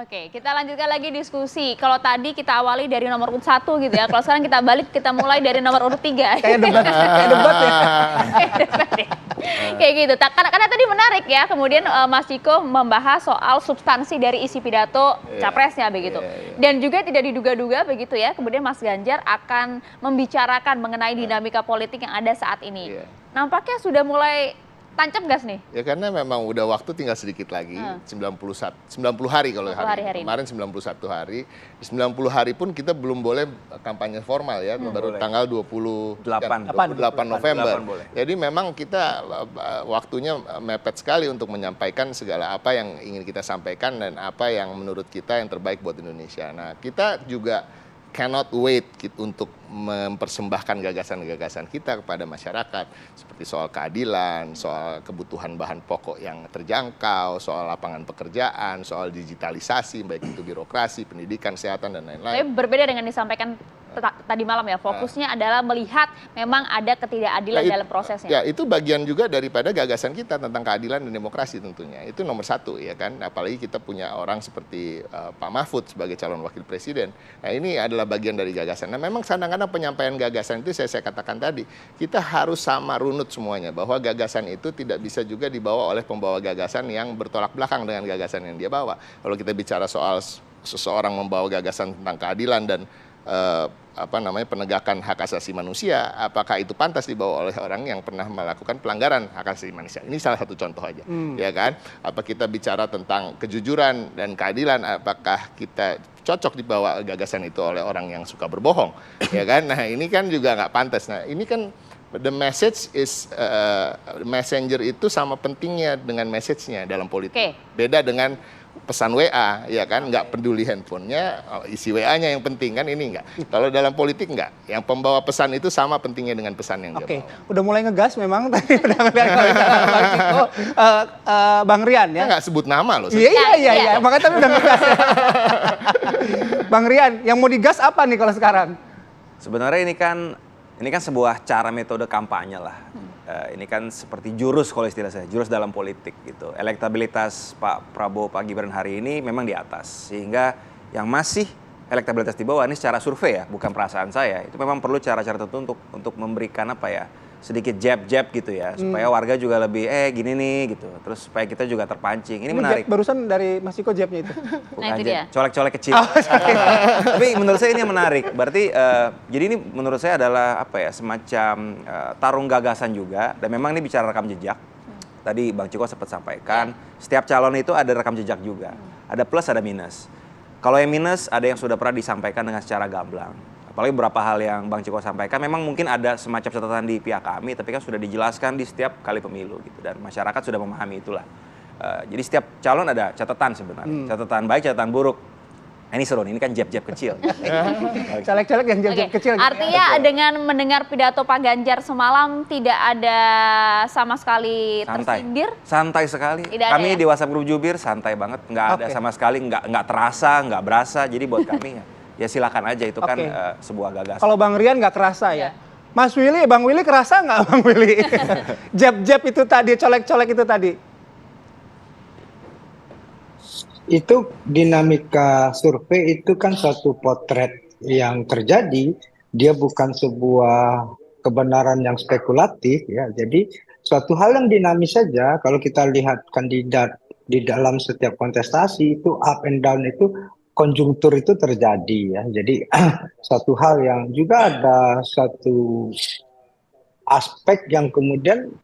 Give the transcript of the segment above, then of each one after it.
Oke, kita lanjutkan lagi diskusi. Kalau tadi kita awali dari nomor urut 1 gitu ya. Kalau sekarang kita mulai dari nomor urut 3. Kayak debat ya. Kayak gitu. Karena tadi menarik ya. Kemudian Mas Ciko membahas soal substansi dari isi pidato capresnya begitu. Dan juga tidak diduga-duga begitu ya. Kemudian Mas Ganjar akan membicarakan mengenai dinamika politik yang ada saat ini. Nampaknya sudah mulai tancap gas nih? Ya karena memang udah waktu tinggal sedikit lagi, 90 hari kalau hari ini. Kemarin 91 hari. Di 90 hari pun kita belum boleh kampanye formal ya, baru tanggal 28 November. Jadi memang kita waktunya mepet sekali untuk menyampaikan segala apa yang ingin kita sampaikan dan apa yang menurut kita yang terbaik buat Indonesia. Nah, kita juga cannot wait untuk mempersembahkan gagasan-gagasan kita kepada masyarakat seperti soal keadilan, soal kebutuhan bahan pokok yang terjangkau, soal lapangan pekerjaan, soal digitalisasi baik itu birokrasi, pendidikan, kesehatan dan lain-lain. Tapi berbeda dengan disampaikan tadi malam ya, fokusnya adalah melihat memang ada ketidakadilan dalam prosesnya. Ya, itu bagian juga daripada gagasan kita tentang keadilan dan demokrasi tentunya. Itu nomor satu ya kan, apalagi kita punya orang seperti Pak Mahfud sebagai calon wakil presiden. Nah, ini adalah bagian dari gagasan. Nah, memang kadang-kadang penyampaian gagasan itu saya katakan tadi, kita harus sama runut semuanya, bahwa gagasan itu tidak bisa juga dibawa oleh pembawa gagasan yang bertolak belakang dengan gagasan yang dia bawa. Kalau kita bicara soal seseorang membawa gagasan tentang keadilan dan penegakan hak asasi manusia, apakah itu pantas dibawa oleh orang yang pernah melakukan pelanggaran hak asasi manusia? Ini salah satu contoh aja, ya kan? Apa kita bicara tentang kejujuran dan keadilan, apakah kita cocok dibawa gagasan itu oleh orang yang suka berbohong, ya kan? Nah, ini kan juga nggak pantas. Nah, ini kan the message is messenger itu sama pentingnya dengan message-nya dalam politik. Beda dengan pesan WA, ya kan, nggak peduli handphonenya, isi WA-nya yang penting kan, ini nggak. Kalau dalam politik nggak, yang pembawa pesan itu sama pentingnya dengan pesan yang dia bawa. Udah mulai ngegas memang tadi udah ngeliat Bang Ciko, Bang Rian ya. Nggak sebut nama loh. Iya, makanya tadi udah ngegas. Bang Rian, yang mau digas apa nih kalau sekarang? Sebenarnya ini kan sebuah cara metode kampanye lah. Ini kan seperti jurus kalau istilah saya, jurus dalam politik gitu. Elektabilitas Pak Prabowo, Pak Gibran hari ini memang di atas. Sehingga yang masih elektabilitas di bawah ini secara survei ya, bukan perasaan saya. Itu memang perlu cara-cara tertentu untuk memberikan sedikit jab-jab gitu ya. Supaya warga juga lebih, gini nih gitu. Terus supaya kita juga terpancing. Ini menarik. Barusan dari Mas Ciko jabnya itu? Nah itu dia. Colek-colek kecil. Tapi menurut saya ini menarik. Berarti, jadi ini menurut saya adalah semacam tarung gagasan juga. Dan memang ini bicara rekam jejak. Tadi Bang Ciko sempat sampaikan, setiap calon itu ada rekam jejak juga. Ada plus, ada minus. Kalau yang minus, ada yang sudah pernah disampaikan dengan secara gamblang. Apalagi beberapa hal yang Bang Ciko sampaikan, memang mungkin ada semacam catatan di pihak kami, tapi kan sudah dijelaskan di setiap kali pemilu gitu, dan masyarakat sudah memahami itulah. Jadi setiap calon ada catatan sebenarnya, catatan baik, catatan buruk. Nah, ini seru, ini kan jab-jab kecil. Caleg-caleg yang jab-jab kecil. Artinya dengan mendengar pidato Pak Ganjar semalam tidak ada sama sekali tersindir? Santai sekali. Kami di WhatsApp grup Jubir santai banget, nggak ada sama sekali, nggak terasa, nggak berasa. Jadi buat kami ya silakan aja, itu kan sebuah gagasan. Kalau Bang Rian nggak kerasa ya? Mas Willy, Bang Willy kerasa nggak Bang Willy? Jab-jab itu tadi, colek-colek itu tadi. Itu dinamika survei itu kan suatu potret yang terjadi, dia bukan sebuah kebenaran yang spekulatif ya. Jadi suatu hal yang dinamis saja. Kalau kita lihat kandidat di dalam setiap kontestasi itu up and down, itu konjungtur itu terjadi ya. Jadi satu hal yang juga ada satu aspek yang kemudian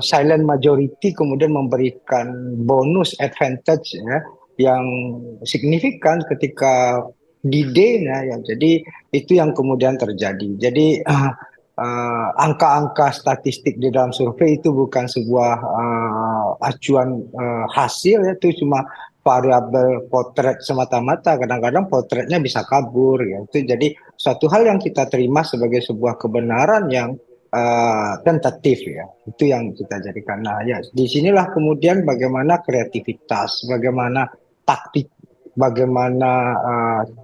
silent majority kemudian memberikan bonus advantage ya, yang signifikan ketika D-Day-nya ya. Jadi itu yang kemudian terjadi. Jadi angka-angka statistik di dalam survei itu bukan sebuah acuan hasil ya, itu cuma variabel potret semata-mata. Kadang-kadang potretnya bisa kabur ya. Itu jadi suatu hal yang kita terima sebagai sebuah kebenaran yang tentatif ya. Itu yang kita jadikan. Nah ya, disinilah kemudian bagaimana kreativitas, bagaimana taktik, bagaimana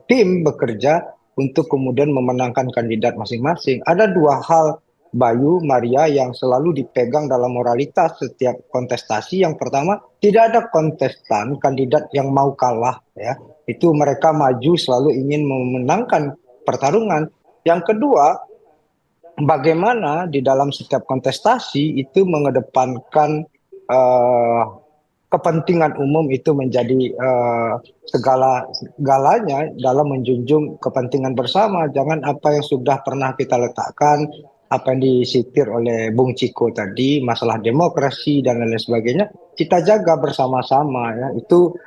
tim bekerja untuk kemudian memenangkan kandidat masing-masing. Ada dua hal Bayu, Maria, yang selalu dipegang dalam moralitas setiap kontestasi. Yang pertama, tidak ada kontestan kandidat yang mau kalah, ya. Itu mereka maju selalu ingin memenangkan pertarungan. Yang kedua, bagaimana di dalam setiap kontestasi itu mengedepankan eh, kepentingan umum itu menjadi segala-galanya dalam menjunjung kepentingan bersama. Jangan apa yang sudah pernah kita letakkan, apa yang disitir oleh Bung Ciko tadi, masalah demokrasi dan lain sebagainya, kita jaga bersama-sama, ya. Itu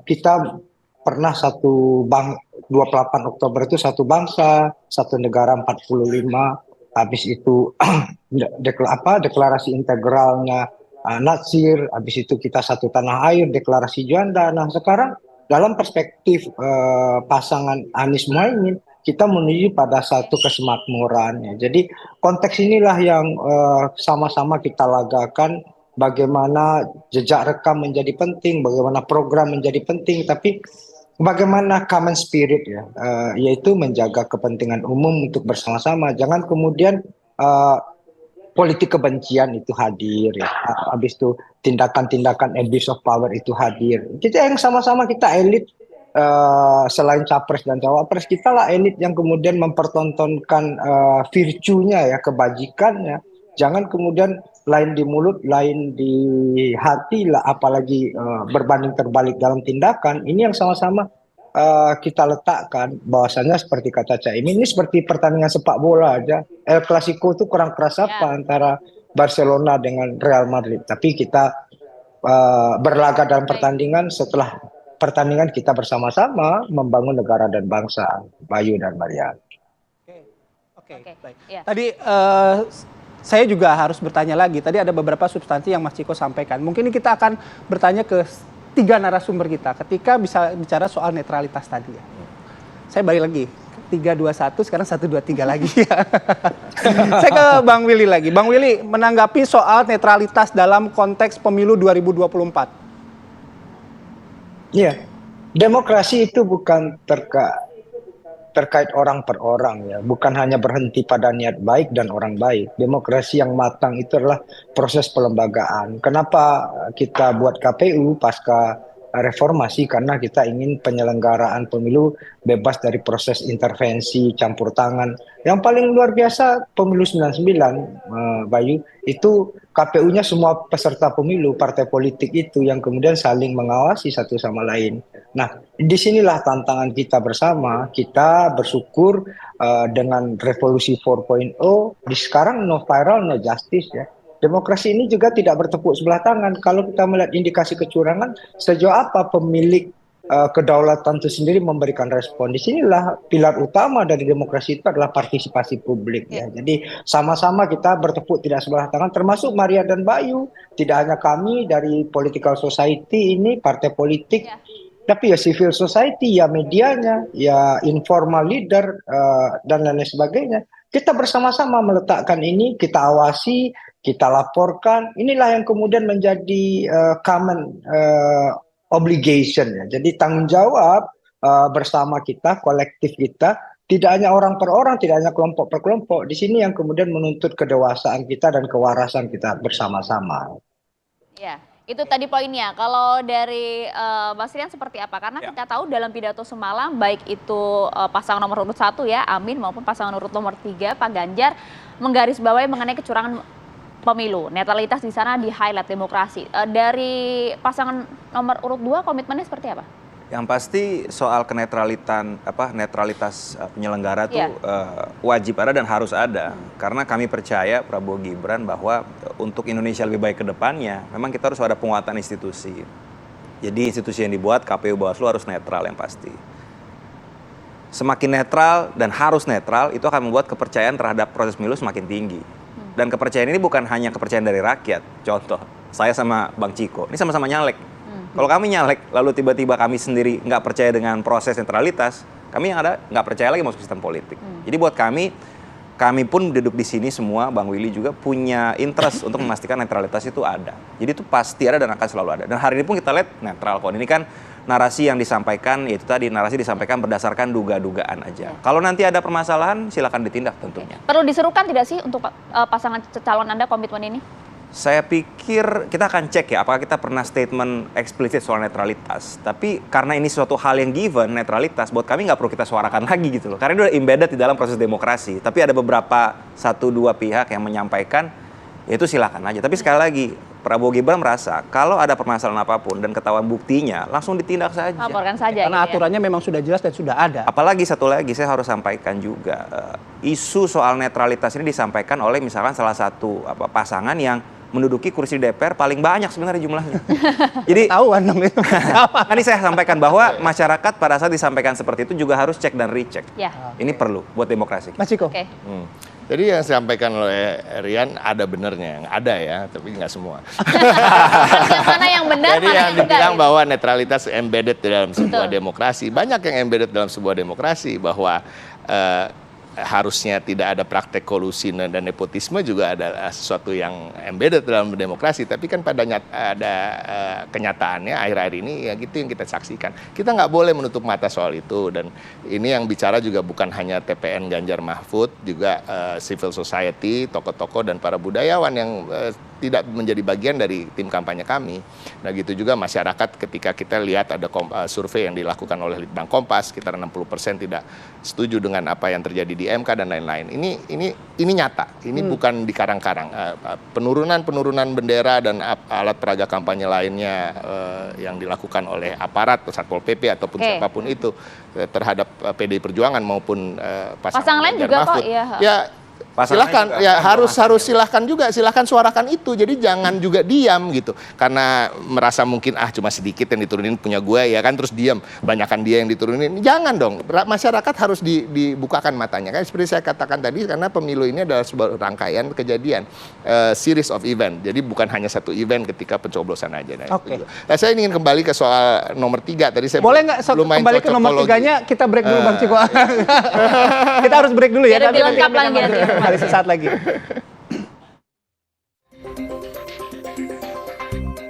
kita pernah 28 Oktober itu satu bangsa, satu negara 45, habis itu deklarasi integralnya Natsir, habis itu kita satu tanah air, deklarasi Juanda. Nah sekarang dalam perspektif pasangan Anies Muhaimin, kita menuju pada satu kesemakmuran, ya. Jadi konteks inilah yang sama-sama kita lagakan, bagaimana jejak rekam menjadi penting, bagaimana program menjadi penting, tapi bagaimana common spirit, ya, yaitu menjaga kepentingan umum untuk bersama-sama. Jangan kemudian eh, politik kebencian itu hadir, ya. Habis itu tindakan-tindakan abuse of power itu hadir. Kita yang sama-sama kita elit, selain capres dan cawapres, kita lah elit yang kemudian mempertontonkan virtuenya, ya, kebajikannya. Jangan kemudian lain di mulut, lain di hati lah, apalagi berbanding terbalik dalam tindakan. Ini yang sama-sama kita letakkan, bahwasanya seperti kata Caimin, ini seperti pertandingan sepak bola aja. El Clasico itu kurang keras apa antara Barcelona dengan Real Madrid. Tapi kita berlaga dalam pertandingan, setelah pertandingan kita bersama-sama membangun negara dan bangsa, Bayu dan Maria. Oke, baik. Tadi saya juga harus bertanya lagi. Tadi ada beberapa substansi yang Mas Ciko sampaikan. Mungkin kita akan bertanya ke 3 narasumber kita ketika bisa bicara soal netralitas tadi, ya. Saya balik lagi 3, 2, 1, sekarang 1, 2, 3 lagi. Saya ke Bang Willy lagi. Bang Willy, menanggapi soal netralitas dalam konteks pemilu 2024. Iya, demokrasi itu bukan terkait orang per orang, ya, bukan hanya berhenti pada niat baik dan orang baik. Demokrasi yang matang itu adalah proses pelembagaan. Kenapa kita buat KPU pasca reformasi? Karena kita ingin penyelenggaraan pemilu bebas dari proses intervensi, campur tangan. Yang paling luar biasa pemilu 99, Bayu, itu KPU-nya semua peserta pemilu, partai politik itu yang kemudian saling mengawasi satu sama lain. Nah, disinilah tantangan kita bersama. Kita bersyukur dengan revolusi 4.0, di sekarang no viral, no justice, ya. Demokrasi ini juga tidak bertepuk sebelah tangan. Kalau kita melihat indikasi kecurangan, sejauh apa pemilik kedaulatan itu sendiri memberikan respon. Di sinilah pilar utama dari demokrasi itu adalah partisipasi publik, ya. Jadi sama-sama kita bertepuk tidak sebelah tangan, termasuk Maria dan Bayu. Tidak hanya kami dari political society ini, partai politik, tapi ya civil society, ya medianya, ya informal leader, dan lain sebagainya. Kita bersama-sama meletakkan ini, kita awasi, kita laporkan. Inilah yang kemudian menjadi common obligation, ya. Jadi tanggung jawab bersama kita, kolektif kita, tidak hanya orang per orang, tidak hanya kelompok per kelompok. Di sini yang kemudian menuntut kedewasaan kita dan kewarasan kita bersama-sama. Ya, itu tadi poinnya. Kalau dari Mas Rian seperti apa? Karena kita tahu dalam pidato semalam, baik itu pasangan nomor urut 1, ya, Amin, maupun pasangan urut nomor 3, Pak Ganjar, menggarisbawahi mengenai kecurangan pemilu. Netralitas di sana di highlight demokrasi. Dari pasangan nomor urut 2, komitmennya seperti apa? Yang pasti soal netralitas penyelenggara tuh wajib ada dan harus ada. Karena kami percaya Prabowo Gibran bahwa untuk Indonesia lebih baik ke depannya, memang kita harus ada penguatan institusi. Jadi institusi yang dibuat, KPU, Bawaslu harus netral yang pasti. Semakin netral dan harus netral, itu akan membuat kepercayaan terhadap proses pemilu semakin tinggi. Dan kepercayaan ini bukan hanya kepercayaan dari rakyat. Contoh, saya sama Bang Ciko, ini sama-sama nyalek. Kalau kami nyalek, lalu tiba-tiba kami sendiri nggak percaya dengan proses netralitas, kami yang ada nggak percaya lagi masuk sistem politik. Jadi buat kami, kami pun duduk di sini semua, Bang Willy juga punya interest untuk memastikan netralitas itu ada. Jadi itu pasti ada dan akan selalu ada. Dan hari ini pun kita lihat netral kok. Ini kan narasi yang disampaikan, yaitu tadi narasi disampaikan berdasarkan duga-dugaan aja. Kalau nanti ada permasalahan, silakan ditindak tentunya. Perlu diserukan tidak sih untuk pasangan calon Anda komitmen ini? Saya pikir kita akan cek ya, apakah kita pernah statement eksplisit soal netralitas. Tapi karena ini suatu hal yang given, netralitas, buat kami nggak perlu kita suarakan lagi gitu loh. Karena itu udah embedded di dalam proses demokrasi. Tapi ada beberapa, 1-2 pihak yang menyampaikan, ya itu silakan aja. Tapi sekali lagi, Prabowo Gibran merasa kalau ada permasalahan apapun dan ketahuan buktinya, langsung ditindak saja. Laporkan saja. Karena gitu aturannya memang sudah jelas dan sudah ada. Apalagi satu lagi saya harus sampaikan juga, isu soal netralitas ini disampaikan oleh misalkan salah satu pasangan yang menduduki kursi DPR paling banyak sebenarnya jumlahnya. Jadi Tahuan dong itu. Tadi saya sampaikan bahwa masyarakat pada saat disampaikan seperti itu juga harus cek dan recheck. Ya. Ini perlu buat demokrasi. Mas Ciko. Oke. Jadi yang disampaikan oleh Rian ada benernya, ada ya, tapi nggak semua. Yang mana yang benar, Jadi mana yang yang enggak. dibilang bahwa netralitas embedded dalam sebuah Betul. demokrasi, banyak yang embedded dalam sebuah demokrasi, bahwa harusnya tidak ada praktek kolusi dan nepotisme juga ada sesuatu yang embedded dalam demokrasi. Tapi kan pada ada kenyataannya akhir-akhir ini ya gitu yang kita saksikan. Kita nggak boleh menutup mata soal itu, dan ini yang bicara juga bukan hanya TPN Ganjar Mahfud, juga civil society, tokoh-tokoh dan para budayawan yang tidak menjadi bagian dari tim kampanye kami. Nah gitu juga masyarakat, ketika kita lihat ada survei yang dilakukan oleh Litbang Kompas, sekitar 60% tidak setuju dengan apa yang terjadi di MK dan lain-lain. Ini nyata, ini bukan dikarang-karang. Penurunan bendera dan alat peraga kampanye lainnya yang dilakukan oleh aparat, Satpol PP ataupun siapapun itu terhadap PDI Perjuangan maupun pasangan lain Ganjar juga Mahfud. kok, iya. Ya, silahkan ya, harus silahkan suarakan itu. Jadi jangan juga diam gitu, karena merasa mungkin cuma sedikit yang diturunin punya gue ya kan, terus diam, banyakan dia yang diturunin. Jangan dong, masyarakat harus dibukakan matanya kan, seperti saya katakan tadi, karena pemilu ini adalah sebuah rangkaian kejadian, series of event. Jadi bukan hanya satu event ketika pencoblosan aja. Oke. Nah, saya ingin kembali ke soal nomor 3 tadi. Saya Boleh nggak kembali ke nomor 3-nya, kita break dulu Bang Ciko. Kita harus break dulu ya. Biar lebih Nanti lengkap kami akan lagi nanti. kembali sesaat lagi.